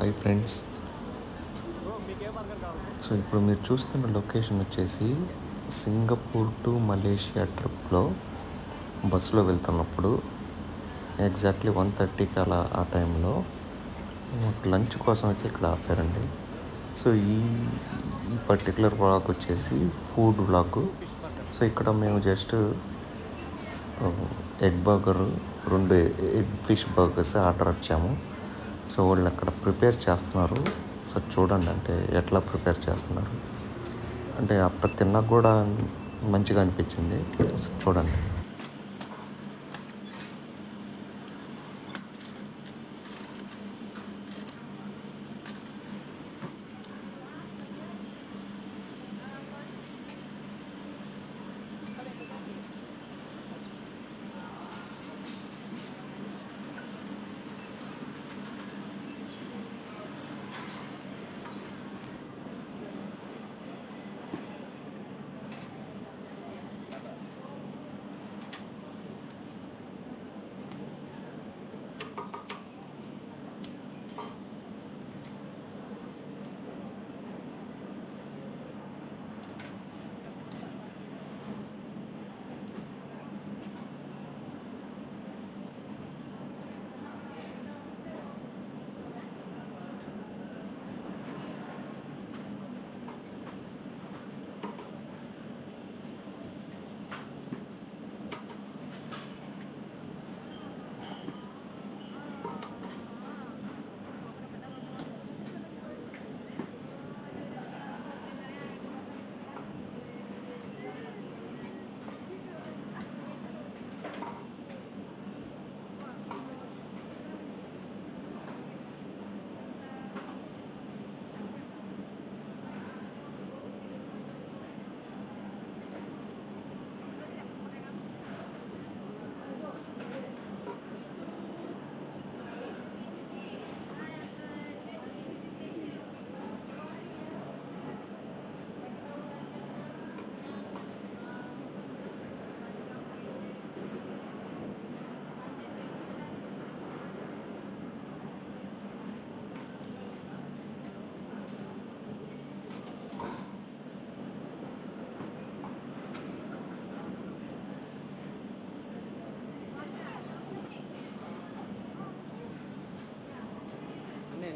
Hi friends. So ఇప్పుడు మీరు చూస్తున్న లొకేషన్ వచ్చేసి సింగపూర్ టు మలేషియా ట్రిప్లో బస్సులో వెళ్తున్నప్పుడు ఎగ్జాక్ట్లీ 1:30కి అలా ఆ టైంలో లంచ్ కోసం అయితే ఇక్కడ ఆపారండి. సో ఈ ఈ పర్టికులర్ వ్లాగ్ వచ్చేసి ఫుడ్ వ్లాగ్. సో ఇక్కడ మేము just egg burger 2 egg fish burgers order ఇచ్చాము. సో వాళ్ళు అక్కడ ప్రిపేర్ చేస్తున్నారు. సో చూడండి అంటే ఎట్లా ప్రిపేర్ చేస్తున్నారు అంటే అప్పుడు తిన్నాక కూడా మంచిగా అనిపించింది. సో చూడండి.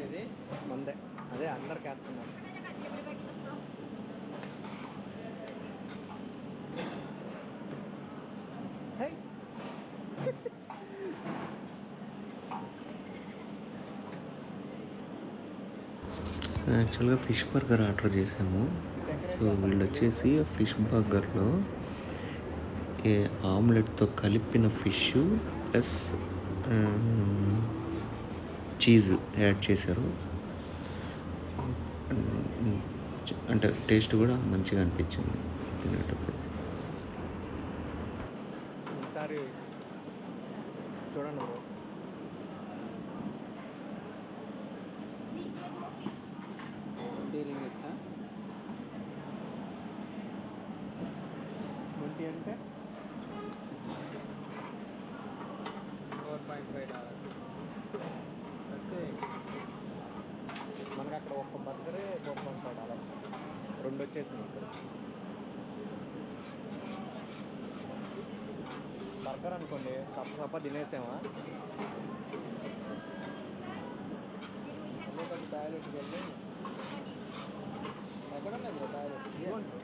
ఇది మందే అదే అందరికి వేస్తున్నాను. యాక్చువల్గా ఫిష్ బర్గర్ ఆర్డర్ చేసాము. సో వీళ్ళు వచ్చేసి ఫిష్ బర్గర్లో ఆమ్లెట్తో కలిపిన ఫిష్ ప్లస్ చీజ్ యాడ్ చేశారు. అంటే టేస్ట్ కూడా మంచిగా అనిపించింది తినేటప్పుడు. ఈసారి చూడండి బ్రో, డీలింగ్ ఇచ్చా 20 అంటే $4.5 అంటే మనకు అక్కడ ఒక్క బర్గరే $4.5, 2 వచ్చేసింది ఇక్కడ. బర్గర్ అనుకోండి సప్ప తినేసామా, కొంచెం టాయిలెట్కి వెళ్ళి ఎక్కడ ఉన్నాయి బ్రో టాయిలెట్? ఇవ్వండి.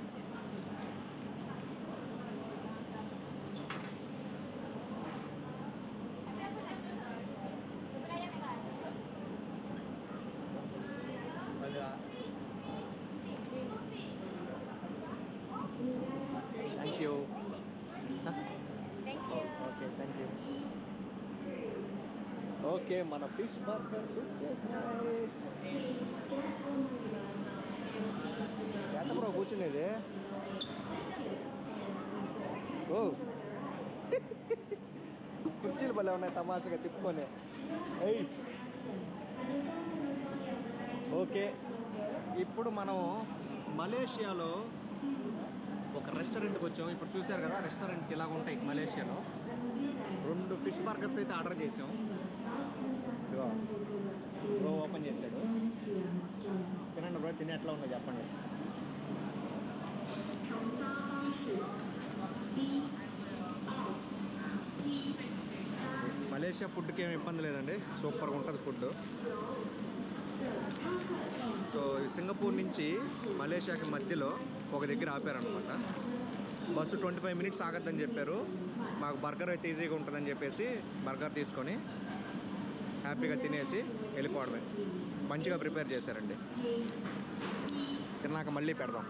Thank you. Okay thank you. Okay మన ఫిష్ బర్గర్స్ వచ్చేసినాయి. ఎంత బ్రో కూర్చునేది? ఓ కుర్చీలు భలే ఉన్నాయి తమాషగా తిప్పుకొని. ఓకే ఇప్పుడు మనం మలేషియాలో ఒక రెస్టారెంట్కి వచ్చాము. ఇప్పుడు చూశారు కదా రెస్టారెంట్స్ ఇలాగ ఉంటాయి మలేషియాలో. 2 ఫిష్ బర్గర్స్ అయితే ఆర్డర్ చేసాం. బ్రో ఓపెన్ చేశాడు. బ్రో తిని ఎట్లా ఉందో చెప్పండి. మలేషియా ఫుడ్కి ఏమి ఇబ్బంది లేదండి, సూపర్గా ఉంటుంది ఫుడ్. సో సింగపూర్ నుంచి మలేషియాకి మధ్యలో ఒక దగ్గర ఆపారనమాట. బస్సు 25 మినిట్స్ ఆగద్దని చెప్పారు. మాకు బర్గర్ అయితే ఈజీగా ఉంటుందని చెప్పేసి బర్గర్ తీసుకొని హ్యాపీగా తినేసి వెళ్ళిపోవడమే. మంచిగా ప్రిపేర్ చేశారండి. తిన్నాక మళ్ళీ పెడదాం.